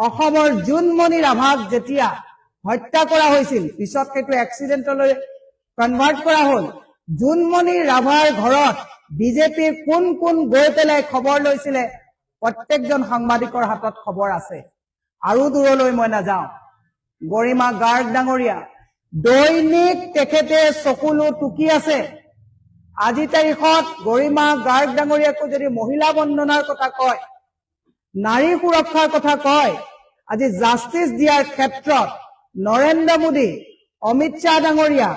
অসমৰ জোনমণি ৰাভাক যেতিয়া হত্যা কৰা হৈছিল পিছত সেইটো এক্সিডেন্টলৈ কনভাৰ্ট কৰা হ'ল জোনমণি ৰাভাৰ ঘৰত বিজেপিৰ কোন কোন গৈ পেলাই খবৰ লৈছিলে প্ৰত্যেকজন সাংবাদিকৰ হাতত খবৰ আছে আৰু দূৰলৈ মই নাযাওঁ গৰিমা গাৰ্গ ডাঙৰীয়া দৈনিক তেখেতে চকুলো টুকি আছে আজি তাৰিখত গৰিমা গাৰ্গ ডাঙৰীয়াকো যদি মহিলা বন্দনাৰ কথা কয় নাৰী সুৰক্ষাৰ কথা কয় আজি জাষ্টিস দিয়াৰ ক্ষেত্ৰত নৰেন্দ্ৰ মোদী অমিত শ্বাহ ডাঙৰীয়া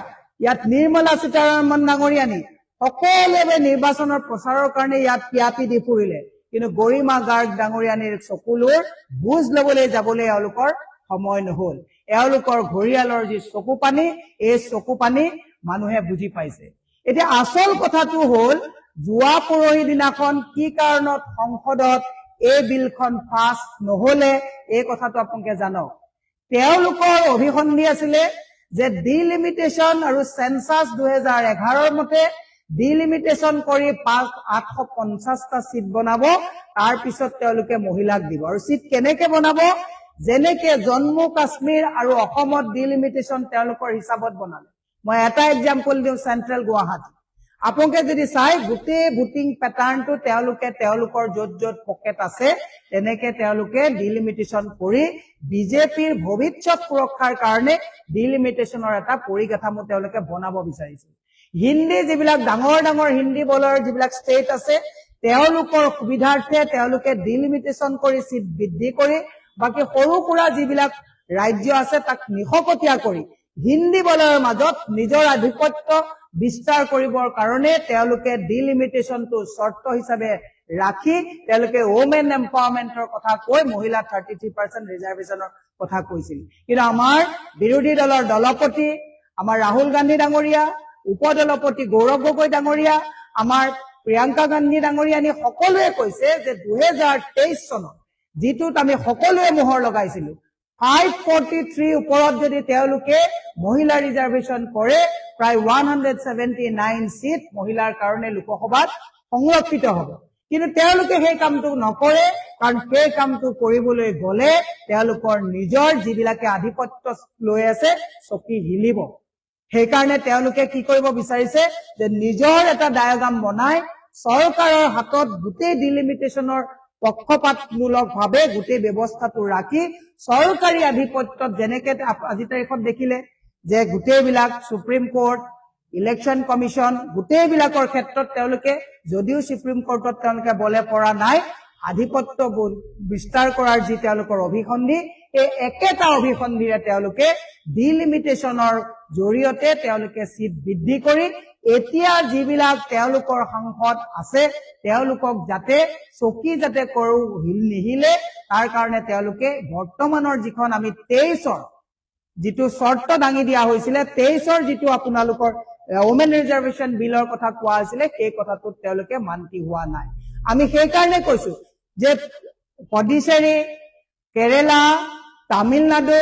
ইয়াত নিৰ্মলা সীতাৰামন ডাঙৰীয়ানী সকলোৱে নিৰ্বাচনৰ প্ৰচাৰৰ কাৰণে ইয়াত পিয়াপি দি ফুৰিলে কিন্তু গৰিমা গাৰ্গ ডাঙৰীয়ানীৰ চকুলোৰ বুজ লবলৈ যাবলৈ এওঁলোকৰ সময় নহল এওঁলোকৰ ঘৰিয়ালৰ যি চকু পানী এই চকু পানী মানুহে বুজি পাইছে এতিয়া আসল কথাটো হল যোৱা পৰহি দিনাখন কি কাৰণত সংসদত এই বিলখন পাছ নহলে এই কথাটো আপোনালোকে জানক তেওঁলোকৰ অভিসন্ধি আছিলে যে ডিলিমিটেশন আৰু সেন্সাস 2011 মতে ডিলিমিটেশন কৰি 850টা সিট বনাব তাৰ পিছত তেওঁলোকে মহিলাক দিব আৰু সিট কেনেকে বনাব যেনেকে জম্মু কাশ্মীৰ আৰু অসমত ডিলিমিটেশন তেওঁলোকৰ হিচাপত বনালে মই এটা এক্সাম্পল দিওঁ সেন্ট্ৰেল গুৱাহাটী আপোনালোকে যদি চাই গোটেই ভোটিং প্যাটাৰ্নটো তেওঁলোকে তেওঁলোকৰ যত যত পকেট আছে তেনেকে তেওঁলোকে ডিলিমিটেশন কৰি বিজেপিৰ ভৱিষ্যত সুৰক্ষাৰ কাৰণে ডিলিমিটেশনৰ এটা পৰিকাঠামো তেওঁলোকে বনাব বিচাৰিছে হিন্দী যিবিলাক ডাঙৰ ডাঙৰ হিন্দী বলাৰ যিবিলাক ষ্টেট আছে তেওঁলোকৰ সুবিধাৰ্থে তেওঁলোকে ডিলিমিটেশন কৰি সিট বৃদ্ধি কৰি বাকি সৰু সুৰা যিবিলাক ৰাজ্য আছে তাক নিশকতীয়া কৰি হিন্দী বলাৰৰ মাজত নিজৰ আধিপত্য বিস্তাৰ কৰিবৰ কাৰণে তেওঁলোকে ডিলিমিটেশনটো শৰ্ত হিচাপে ৰাখি তেওঁলোকে ওমেন এম্পাৱাৰমেন্টৰ কথা কৈ মহিলা 33% ৰিজাৰ্ভেশনৰ কথা কৈছিল কিন্তু আমাৰ বিৰোধী দলৰ দলপতি আমাৰ ৰাহুল গান্ধী ডাঙৰীয়া উপদলপতি গৌৰৱ গগৈ ডাঙৰীয়া আমাৰ প্ৰিয়ংকা গান্ধী ডাঙৰীয়ানী সকলোৱে কৈছে যে 2023 চনত যিটোত আমি সকলোৱে মোহৰ লগাইছিলো 543 ওপৰত যদি তেওঁলোকে মহিলা ৰিজাৰ্ভেশন কৰে প্ৰায় 179 সিট মহিলাৰ কাৰণে লোকসভাত সংৰক্ষিত হ'ব কিন্তু তেওঁলোকে সেই কামটো নকৰে কাৰণ সেই কামটো কৰিবলৈ গলে তেওঁলোকৰ নিজৰ যিবিলাকে আধিপত্য লৈ আছে চকী হিলিব সেই কাৰণে তেওঁলোকে কি কৰিব বিচাৰিছে যে নিজৰ এটা ডায়াগ্ৰাম বনাই চৰকাৰৰ হাতত গোটেই ডিলিমিটেশনৰ পক্ষপাতমূলক ভাৱে গোটেই ব্যৱস্থাটো ৰাখি চৰকাৰী আধিপত্যত যেনেকে আজি তাৰিখত দেখিলে যে গোটেইবিলাক সুপ্ৰিম কোৰ্ট ইলেকশন কমিশন গোটেইবিলাকৰ ক্ষেত্ৰত তেওঁলোকে যদিও সুপ্ৰিম কোৰ্টত তেওঁলোকে বলে পৰা নাই আধিপত্য বিস্তাৰ কৰাৰ যি তেওঁলোকৰ অভিসন্ধি এই একেটা অভিসন্ধিৰে তেওঁলোকে ডিলিমিটেশনৰ জৰিয়তে তেওঁলোকে সিট বৃদ্ধি কৰি এতিয়া যিবিলাক তেওঁলোকৰ সাংসদ আছে তেওঁলোকক যাতে চকী যাতে কৰো নিহিলে তাৰ কাৰণে তেওঁলোকে বৰ্তমানৰ যিখন আমি 23ৰ যিটো শৰ্ত দাঙি দিয়া হৈছিল 23ৰ যিটো আপোনালোকৰ ওমেন ৰিজাৰ্ভেশন বিলৰ কথা কোৱা হৈছিল সেই কথাটো তেওঁলোকে মান্তি হোৱা নাই আমি সেই কাৰণে কৈছো যে পডিচেৰী কেৰেলা তামিলনাডু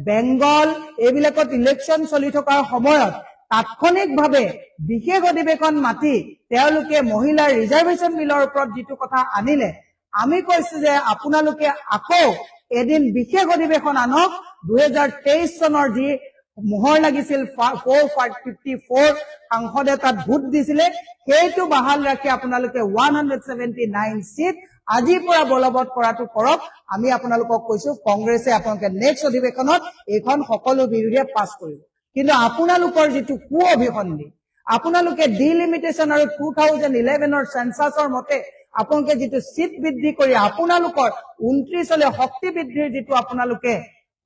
বেংগল এইবিলাকত ইলেকশন চলি থকাৰ সময়ত তাৎক্ষণিকভাৱে বিশেষ অধিৱেশন মাতি তেওঁলোকে মহিলা ৰিজাৰ্ভেশন বিলৰ ওপৰত যিটো কথা আনিলে আমি কৈছো যে আপোনালোকে আকৌ এদিন বিশেষ অধিৱেশন আনক 2023 চনৰ যি মোহৰ লাগিছিল 454 সাংসদে তাত ভোট দিছিলে সেইটো বাহাল ৰাখি আপোনালোকে 179 সিট আজিৰ পৰা বলবৎ কৰাটো কৰক আমি আপোনালোকক কৈছো কংগ্ৰেছে আপোনালোকে নেক্সট অধিৱেশনত এইখন সকলো বিৰোধীয়ে পাছ কৰিব কিন্তু আপোনালোকৰ যিটো কু অভিসন্ধি আপোনালোকে ডিলিমিটেশন আৰু 2011ৰ সেন্সাসৰ মতে আপোনালোকে যিটো সিট বৃদ্ধি কৰি আপোনালোকৰ 29লৈ শক্তি বৃদ্ধিৰ যিটো আপোনালোকে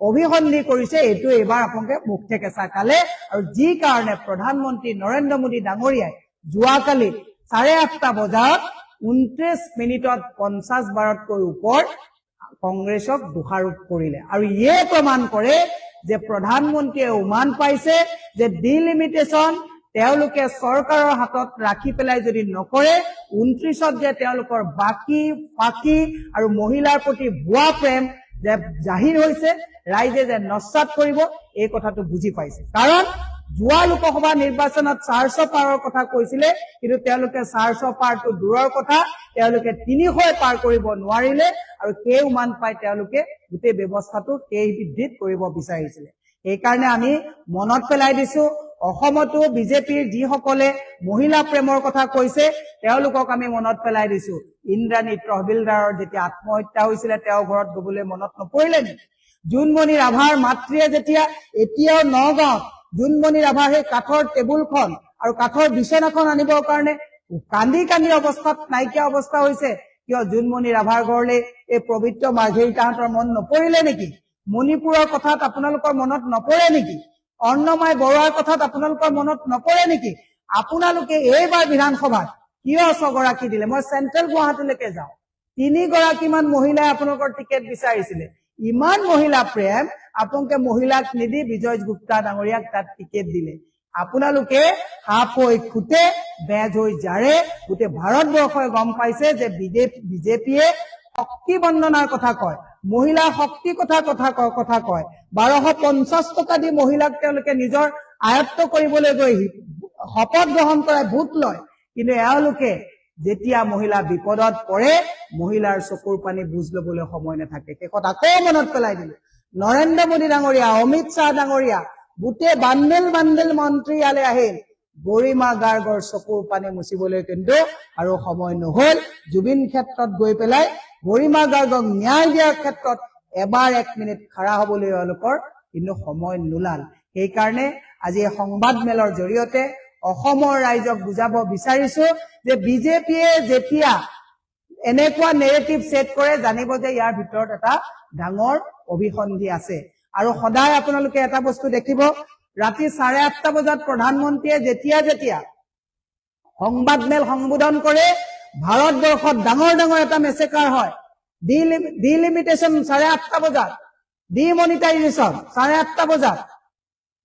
অভিসন্ধি কৰিছে এটো এবাৰ আপোনালোকে মুখ থেকে চাকালে আৰু যি কাৰণে প্ৰধানমন্ত্ৰী নৰেন্দ্ৰ মোদী ডাঙৰীয়াই যোৱাকালি 8:30 বজাত 29 মিনিটত 50 বাৰতকৈ ওপৰ কংগ্ৰেছক দোষাৰোপ কৰিলে আৰু ইয়ে প্ৰমাণ কৰে যে প্ৰধানমন্ত্ৰীয়ে উমান পাইছে যে ডিলিমিটেশন তেওঁলোকে চৰকাৰৰ হাতত ৰাখি পেলাই যদি নকৰে 29ত যে তেওঁলোকৰ বাকি ফাকি আৰু মহিলাৰ প্ৰতি ভুৱা প্ৰেম যে জাহিৰ হৈছে ৰাইজে যে নস্বাত কৰিব এই কথাটো বুজি পাইছে কাৰণ যোৱা লোকসভা নিৰ্বাচনত চাৰ্চ পাৰৰ কথা কৈছিলে, কিন্তু তেওঁলোকে চাৰ্চ পাৰটো দূৰৰ কথা, তেওঁলোকে 300 পাৰ কৰিব নোৱাৰিলে আৰু সেই উমান পাই তেওঁলোকে গোটেই ব্যৱস্থাটো সেই বৃদ্ধিত কৰিব বিচাৰিছিলে। সেইকাৰণে আমি মনত পেলাই দিছো, অসমতো বিজেপিৰ যিসকলে মহিলা প্ৰেমৰ কথা কৈছে তেওঁলোকক আমি মনত পেলাই দিছো। ইন্দ্ৰাণী তহবিলদাৰৰ যেতিয়া আত্মহত্যা হৈছিলে তেওঁৰ ঘৰত গবলৈ মনত নপৰিলে নেকি? জোনমণি ৰাভাৰ মাতৃয়ে যেতিয়া এতিয়াও নগাঁৱত জোনমণি ৰাভাৰ সেই কাঠৰ টেবুলখন আৰু কাঠৰ বিচনাখন আনিবৰ কাৰণে কান্দি কান্দি অৱস্থাত নাইকিয়া অৱস্থা হৈছে, কিয় জোনমণি ৰাভাৰ ঘৰলৈ এই পবিত্ৰ মাৰ্ঘেৰিটাহঁতৰ মন নপৰিলে নেকি? মণিপুৰৰ কথাত আপোনালোকৰ মনত নপৰে নেকি? অন্নময় বৰুৱাৰ কথাত আপোনালোকৰ মনত নপৰে নেকি? আপোনালোকে এইবাৰ বিধানসভাত কিয় 6 গৰাকী দিলে? মই চেন্ট্ৰেল গুৱাহাটীলৈকে যাওঁ, 3 গৰাকীমান মহিলাই আপোনালোকৰ টিকেট বিচাৰিছিলে। ইমান মহিলা প্ৰেম, আপোনালোকে মহিলাক নিদি বিজয় গুপ্তা ডাঙৰীয়াক তাত টিকেট দিলে। আপোনালোকে সাপ হৈ খুটে, বেজ হৈ জাৰে। গোটেই ভাৰতবৰ্ষই গম পাইছে যে বিজেপিয়ে শক্তি বন্দনাৰ কথা কয়, মহিলা শক্তি কথা কয়। 1250 টকা দি মহিলাক তেওঁলোকে নিজৰ আয়ত্ত কৰিবলৈ গৈ শপত গ্ৰহণ কৰে, ভোট লয়, কিন্তু এওঁলোকে যেতিয়া মহিলা বিপদত পৰে মহিলাৰ চকুৰ পানী বুজ লবলৈ সময় নাথাকে। শেষত আকৌ মনত পেলাই দিলো, নৰেন্দ্ৰ মোদী ডাঙৰীয়া, অমিত শ্বাহ ডাঙৰীয়া, গোটেই বান্দেল মন্ত্ৰী ইয়ালৈ আহিল, গৰিমা গাৰ্গৰ চকুৰ পানী মুচিবলৈ কিন্তু আৰু সময় নহল। জুবিন ক্ষেত্ৰত গৈ পেলাই গৰিমা গাৰ্গক ন্যায় দিয়াৰ ক্ষেত্ৰত এবাৰ 1 মিনিট খাৰা হবলৈ এওঁলোকৰ কিন্তু সময় নোলাল। সেইকাৰণে আজি এই সংবাদ মেলৰ জৰিয়তে অসমৰ ৰাইজক বুজাব বিচাৰিছো যে বিজেপিয়ে যেতিয়া এনেকুৱা নেৰেটিভ সেট কৰে জানিব যে ইয়াৰ ভিতৰত এটা ডাঙৰ অভিসন্ধি আছে। আৰু সদায় আপোনালোকে এটা বস্তু দেখিব, ৰাতি 8:30 বজাত প্ৰধানমন্ত্ৰীয়ে যেতিয়া সংবাদ মেল সম্বোধন কৰে ভাৰতবৰ্ষত ডাঙৰ এটা মেছেকাৰ হয়। ডিলিমিটেশন 8:30 বজাত, ডিমনিটাইজেশন 8:30 বজাত,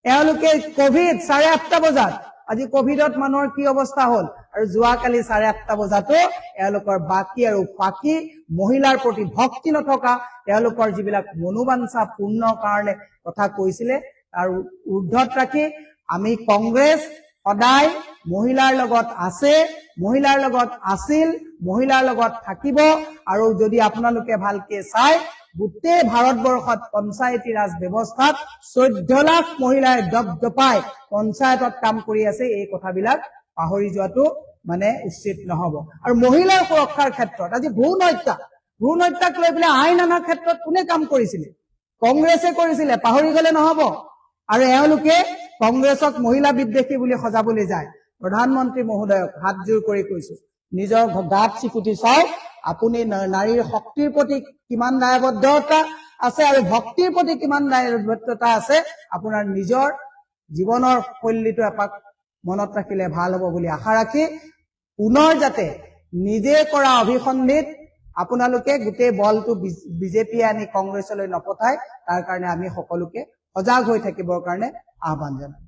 এওঁলোকে কোভিড 8:30 বজাত। আজি কোভিডত মানুহৰ কি অৱস্থা হল, আৰু যোৱাকালি 8:30 বজাতো এওঁলোকৰ বাকী আৰু ফাঁকি, মহিলাৰ প্ৰতি ভক্তি নথকা, তেওঁলোকৰ যিবিলাক মনোবাঞ্ছা পূৰ্ণ কাৰণে কথা কৈছিলে আৰু ঊৰ্ধত ৰাখি আমি কংগ্ৰেছ সদায় মহিলাৰ লগত আছে, মহিলাৰ লগত আছিল, মহিলাৰ লগত থাকিব। আৰু যদি আপোনালোকে ভালকে চাই গোটেই ভাৰতবৰ্ষত পঞ্চায়তী ৰাজ ব্যৱস্থাত 14 লাখ মহিলাই দপদপাই পঞ্চায়তত কাম কৰি আছে, এই কথাবিলাক পাহৰি যোৱাটো মানে উচিত নহব। আৰু মহিলাৰ সুৰক্ষাৰ ক্ষেত্ৰত আজি ভ্ৰূণ হত্যাক লৈ পেলাই আইন অনাৰ ক্ষেত্ৰত কোনে কাম কৰিছিলে? কংগ্ৰেছে কৰিছিলে, পাহৰি গলে নহব। আৰু এওঁলোকে কংগ্ৰেছক মহিলা বিদ্বেষী বুলি সজাবলৈ যায়। প্ৰধানমন্ত্ৰী মহোদয়ক হাতজোৰ কৰি কৈছো, নিজৰ গাত চিকুটি চাওক, আপুনি নাৰীৰ শক্তিৰ প্ৰতি কিমান দায়বদ্ধতা আছে আৰু ভক্তিৰ প্ৰতি কিমান দায়বদ্ধতা আছে, আপোনাৰ নিজৰ জীৱনৰ শৈলীটো এপাক মনত ৰাখিলে ভাল হ'ব বুলি আশা ৰাখি, পুনৰ যাতে নিজে কৰা অভিসন্ধিত আপোনালোকে গোটেই বলটো বিজেপিয়ে আনি কংগ্ৰেছলৈ নপঠায়, তাৰ কাৰণে আমি সকলোকে সজাগ হৈ থাকিবৰ কাৰণে আহ্বান জনাম।